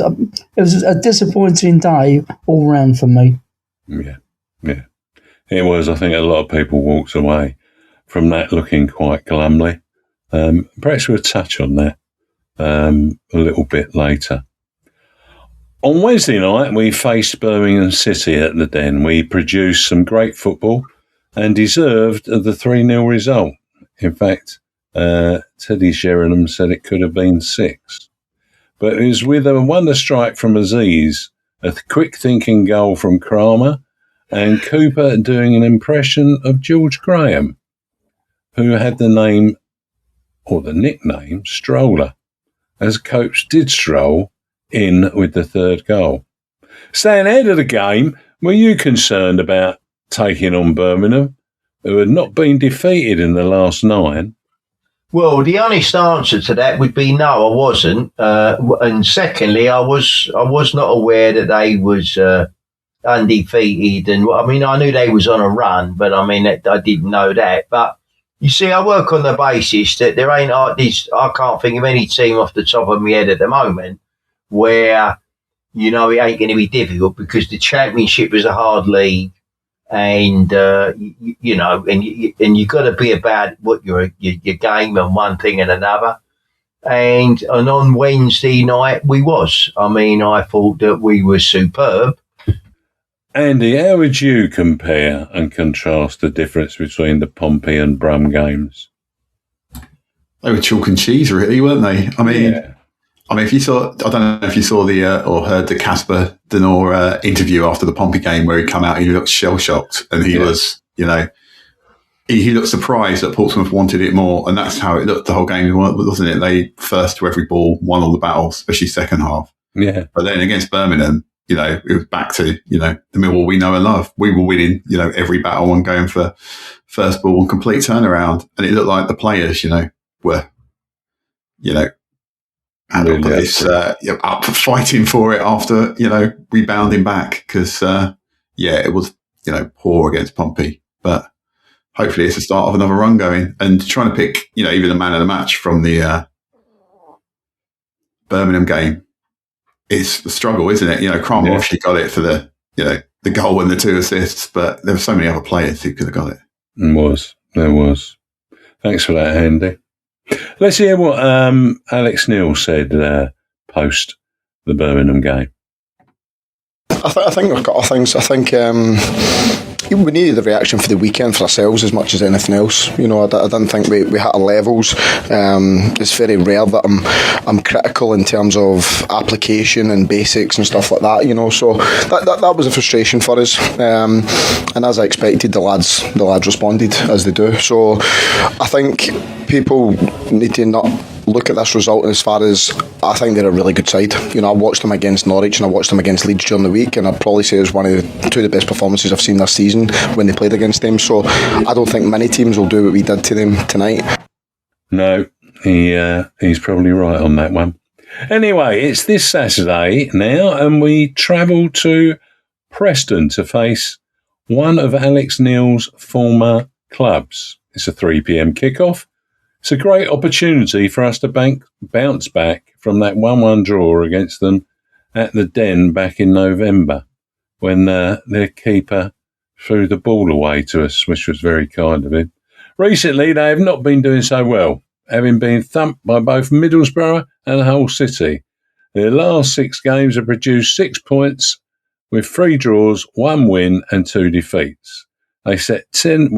was a disappointing day all round for me. Yeah. It was. I think a lot of people walked away from that looking quite glumly. Perhaps we'll touch on that a little bit later. On Wednesday night, we faced Birmingham City at the Den. We produced some great football and deserved the 3-0 result. In fact, Teddy Sheringham said it could have been 6. But it was with a wonder strike from Aziz, a quick-thinking goal from Kramer, and Cooper doing an impression of George Graham, who had the name, or the nickname, Stroller, as Copes did stroll in with the third goal. Stan, ahead of the game, were you concerned about taking on Birmingham, who had not been defeated in the last 9? Well, the honest answer to that would be no, I wasn't. And secondly, I was not aware that they was undefeated. And I mean, I knew they was on a run, but I mean, I didn't know that. But you see, I work on the basis that there ain't this. I can't think of any team off the top of my head at the moment where, you know, it ain't going to be difficult because the Championship is a hard league. And you know, and you got to be about what your game and one thing and another. And on Wednesday night we was. I mean, I thought that we were superb. Andy, how would you compare and contrast the difference between the Pompey and Brum games? They were chalk and cheese, really, weren't they? I mean, if you saw, I don't know if you saw or heard the Casper Denor interview after the Pompey game where he come out, he looked shell-shocked and he was, you know, he looked surprised that Portsmouth wanted it more, and that's how it looked the whole game, wasn't it? They first to every ball, won all the battles, especially second half. Yeah. But then against Birmingham, you know, it was back to, you know, the Millwall we know and love. We were winning, you know, every battle and going for first ball and complete turnaround. And it looked like the players, you know, were, you know, and really up fighting for it after, you know, rebounding back because, it was, you know, poor against Pompey. But hopefully it's the start of another run going and trying to pick, you know, even the man of the match from the Birmingham game. It's the struggle, isn't it? You know, Kramer actually got it for the, you know, the goal and the 2 assists, but there were so many other players who could have got it. There was. Thanks for that, Andy. Let's hear what Alex Neil said post the Birmingham game. I think we've got things. I think we needed the reaction for the weekend for ourselves as much as anything else. You know, I didn't think we hit our levels. It's very rare that I'm critical in terms of application and basics and stuff like that. You know, so that was a frustration for us. And as I expected, the lads responded as they do. So I think people need to not look at this result as far as I think they're a really good side. You know, I watched them against Norwich and I watched them against Leeds during the week, and I'd probably say it was one of the best performances I've seen this season when they played against them. So I don't think many teams will do what we did to them tonight. No, he's probably right on that one. Anyway, it's this Saturday now, and we travel to Preston to face one of Alex Neil's former clubs. It's a 3 p.m. kickoff. It's a great opportunity for us to bounce back from that 1-1 draw against them at the Den back in November when their keeper threw the ball away to us, which was very kind of him. Recently, they have not been doing so well, having been thumped by both Middlesbrough and Hull City. Their last 6 games have produced 6 points with 3 draws, 1 win and 2 defeats. They sit 10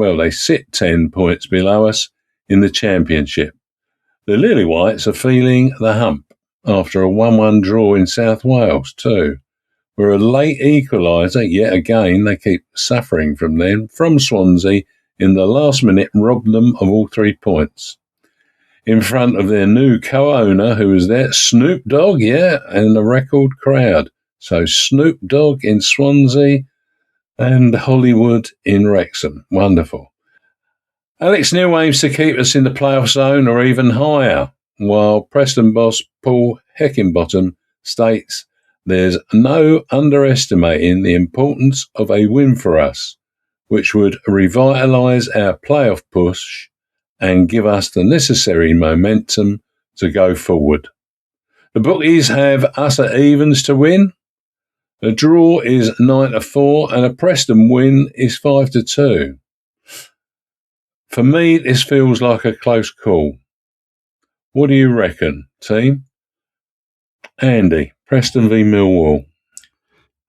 points below us in the Championship. The Lily Whites are feeling the hump after a 1-1 draw in South Wales too, where a late equaliser, yet again they keep suffering from them, from Swansea in the last minute robbed them of all 3 points. In front of their new co-owner who was there, Snoop Dogg, and a record crowd. So Snoop Dogg in Swansea and Hollywood in Wrexham. Wonderful. Alex Neil aims to keep us in the playoff zone or even higher, while Preston boss Paul Heckingbottom states there's no underestimating the importance of a win for us, which would revitalise our playoff push and give us the necessary momentum to go forward. The bookies have us at evens to win. The draw is 9-4 and a Preston win is 5-2. For me, this feels like a close call. What do you reckon, team? Andy, Preston v Millwall.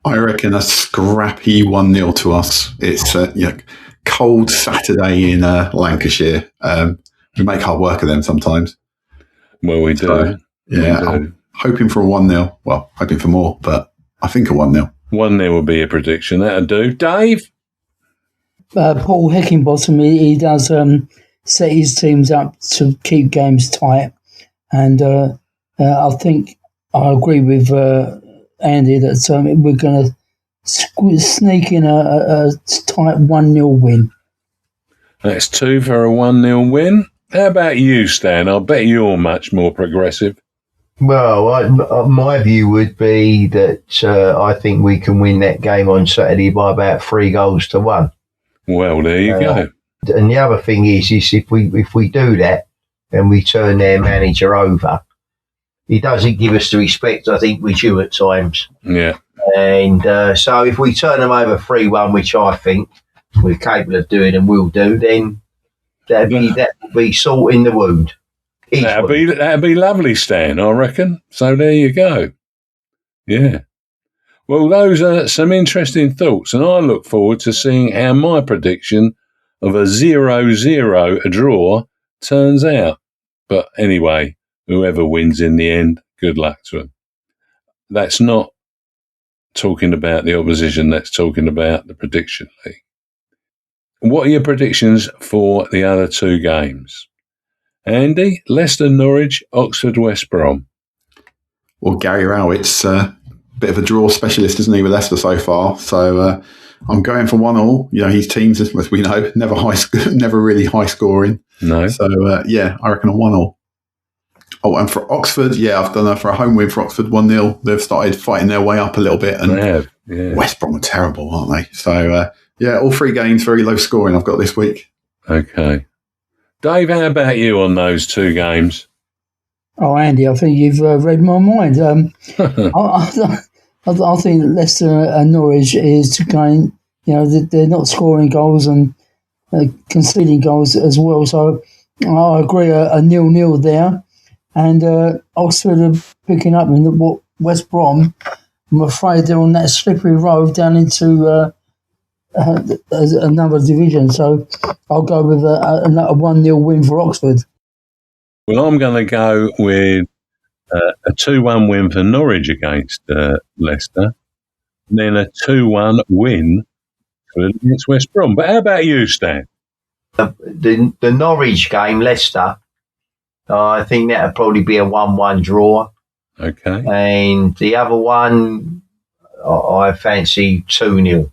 I reckon a scrappy 1-0 to us. It's a cold Saturday in Lancashire. We make hard work of them sometimes. Well, we do. So, I'm hoping for a 1-0. Well, hoping for more, but I think a 1-0. 1-0 will be a prediction. That'll do. Dave? Paul Heckingbottom, he does set his teams up to keep games tight. And I think I agree with Andy that we're going to sneak in a tight 1-0 win. That's 2 for a 1-0 win. How about you, Stan? I bet you're much more progressive. Well, my view would be that I think we can win that game on Saturday by about 3-1. Well, there you go. And the other thing is if we do that and we turn their manager over, he doesn't give us the respect I think we do at times. Yeah. And so if we turn them over 3-1, which I think we're capable of doing and will do, then that will be salt in the wound. That'd be lovely, Stan, I reckon. So there you go. Yeah. Well, those are some interesting thoughts, and I look forward to seeing how my prediction of a 0-0 draw turns out. But anyway, whoever wins in the end, good luck to them. That's not talking about the opposition, that's talking about the prediction league. What are your predictions for the other two games? Andy, Leicester, Norwich, Oxford, West Brom. Well, Gary Rowett's a bit of a draw specialist, isn't he, with Leicester so far? So I'm going for 1-1. You know, his teams, as we know, never really high scoring. No. So, I reckon a 1-1. Oh, and for Oxford, I've done for a home win for Oxford, 1-0. They've started fighting their way up a little bit. And they have, yeah. West Brom are terrible, aren't they? So, all three games, very low scoring I've got this week. Okay. Dave, how about you on those two games? Oh, Andy, I think you've read my mind. I think Leicester and Norwich is going, they're not scoring goals and conceding goals as well. So I agree, a 0-0 there. And Oxford are picking up in West Brom. I'm afraid they're on that slippery road down into another division. So I'll go with a 1-0 win for Oxford. Well, I'm going to go with a 2-1 win for Norwich against Leicester, and then a 2-1 win against West Brom. But how about you, Stan? The Norwich game, Leicester, I think that'll probably be a 1-1 draw. Okay. And the other one, I fancy 2-0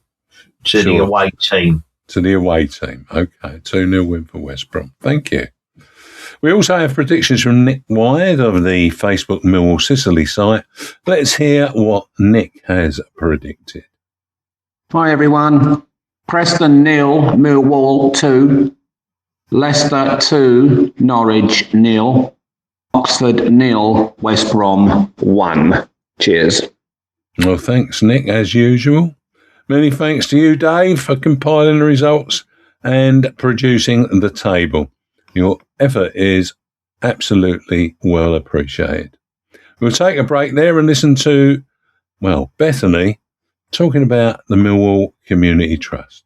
to the away team. To the away team. Okay, 2-0 win for West Brom. Thank you. We also have predictions from Nick Wyatt of the Facebook Millwall Sicily site. Let's hear what Nick has predicted. Hi, everyone. Preston 0, Millwall 2, Leicester 2, Norwich 0, Oxford 0, West Brom 1. Cheers. Well, thanks, Nick, as usual. Many thanks to you, Dave, for compiling the results and producing the table. Your effort is absolutely well appreciated. We'll take a break there and listen to, Bethany talking about the Millwall Community Trust.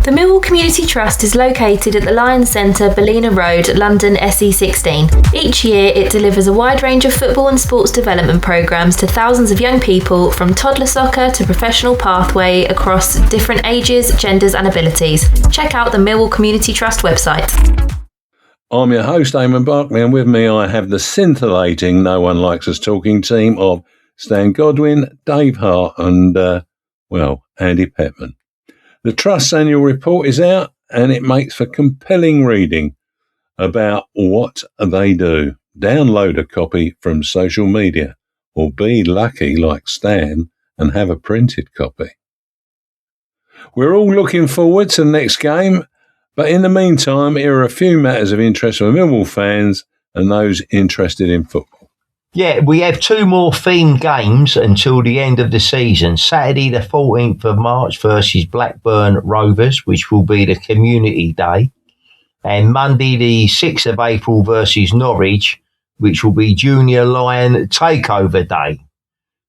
The Millwall Community Trust is located at the Lion Centre, Ballina Road, London SE16. Each year it delivers a wide range of football and sports development programmes to thousands of young people, from toddler soccer to professional pathway, across different ages, genders and abilities. Check out the Millwall Community Trust website. I'm your host, Eamonn Barclay, and with me I have the scintillating No One Likes Us Talking team of Stan Godwin, Dave Hart and, Andy Pettman. The Trust's annual report is out and it makes for compelling reading about what they do. Download a copy from social media or be lucky like Stan and have a printed copy. We're all looking forward to the next game, but in the meantime, here are a few matters of interest for Millwall fans and those interested in football. Yeah, we have two more themed games until the end of the season. Saturday, the 14th of March versus Blackburn Rovers, which will be the Community Day. And Monday, the 6th of April versus Norwich, which will be Junior Lion Takeover Day.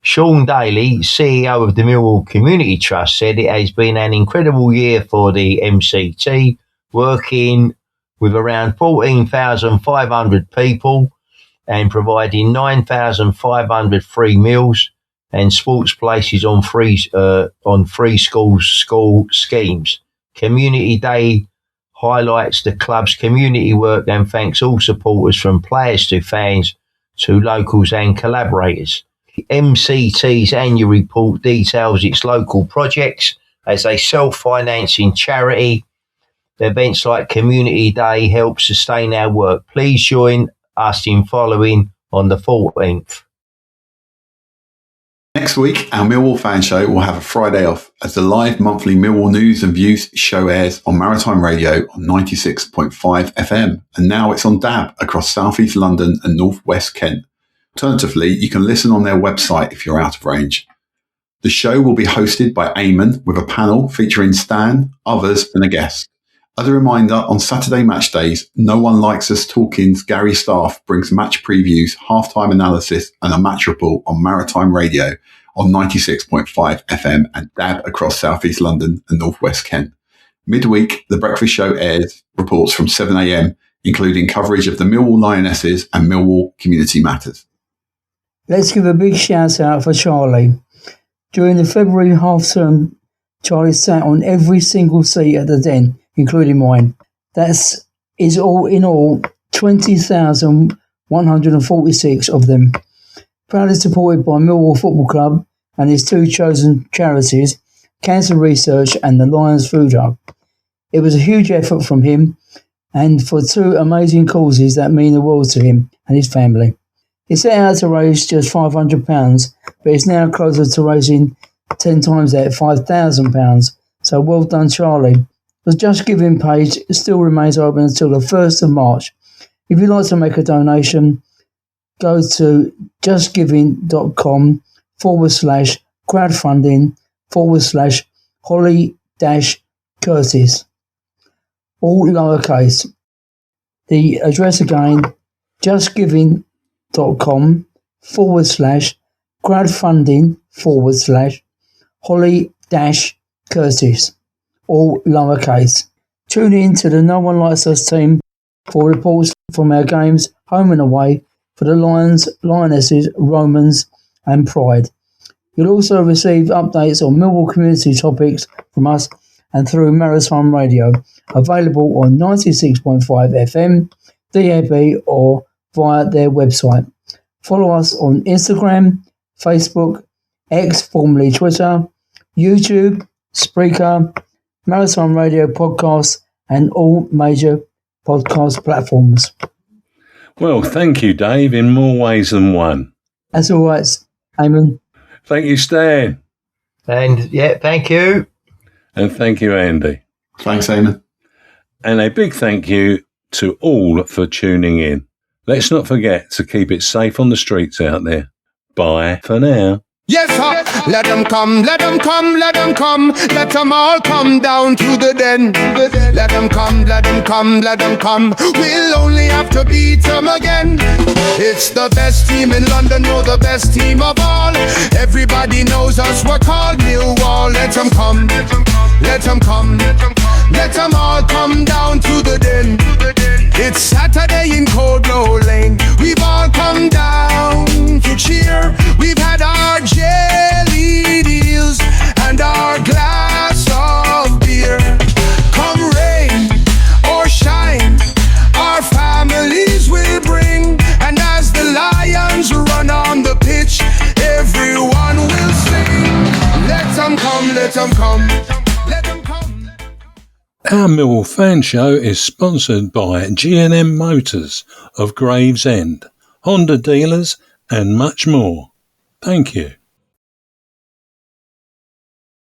Sean Daly, CEO of the Millwall Community Trust, said it has been an incredible year for the MCT, working with around 14,500 people and providing 9,500 free meals and sports places on free school schemes. Community Day highlights the club's community work and thanks all supporters, from players to fans to locals and collaborators. The MCT's annual report details its local projects as a self-financing charity. Events like Community Day help sustain our work. Please join us in following on the 14th. Next week, our Millwall Fan Show will have a Friday off as the live monthly Millwall News and Views show airs on Maritime Radio on 96.5 FM, and now it's on DAB across South East London and North West Kent. Alternatively, you can listen on their website if you're out of range. The show will be hosted by Eamonn with a panel featuring Stan, others and a guest. As a reminder, on Saturday match days, No One Likes Us Talkin's Gary Staff brings match previews, halftime analysis and a match report on Maritime Radio on 96.5 FM and DAB across South East London and North West Kent. Midweek, The Breakfast Show airs reports from 7 a.m, including coverage of the Millwall Lionesses and Millwall Community Matters. Let's give a big shout out for Charlie. During the February half-term, Charlie sat on every single seat at the Den, including mine. That is all in all 20,146 of them. Proudly supported by Millwall Football Club and his two chosen charities, Cancer Research and the Lions Food Hub. It was a huge effort from him and for two amazing causes that mean the world to him and his family. He set out to raise just £500, but it's now closer to raising 10 times that, £5,000. So well done, Charlie. The Just Giving page still remains open until the 1st of March. If you'd like to make a donation, go to justgiving.com/crowdfunding/Holly-Curtis. All lowercase. The address again, justgiving.com/crowdfunding/Holly-Curtis. All lowercase. Tune in to the No One Likes Us team for reports from our games, home and away, for the Lions, Lionesses, Romans and Pride. You'll also receive updates on Millwall community topics from us and through Maritime Radio, available on 96.5 FM, DAB or via their website. Follow us on Instagram, Facebook, X formerly Twitter, YouTube, Spreaker, Maritime Radio Podcast and all major podcast platforms. Well, thank you, Dave, in more ways than one. That's all right, Eamonn. Thank you, Stan. And yeah, thank you. And thank you, Andy. Thanks, Eamonn. And a big thank you to all for tuning in. Let's not forget to keep it safe on the streets out there. Bye for now. Yes, sir. Let them come, let them come, let them come. Let them all come down to the Den. Let them come, let them come, let them come. We'll only have to beat them again. It's the best team in London, you're the best team of all. Everybody knows us, we're called Millwall. Let them come, let them come. Let them all come down to the Den. It's Saturday in Cold Blow Lane. We've all come down to cheer. We've had our jelly deals and our glass of beer. Come rain or shine, our families will bring. And as the Lions run on the pitch, everyone will sing. Let them come, let them come. Our Millwall Fan Show is sponsored by G&M Motors of Gravesend, Honda dealers and much more. Thank you.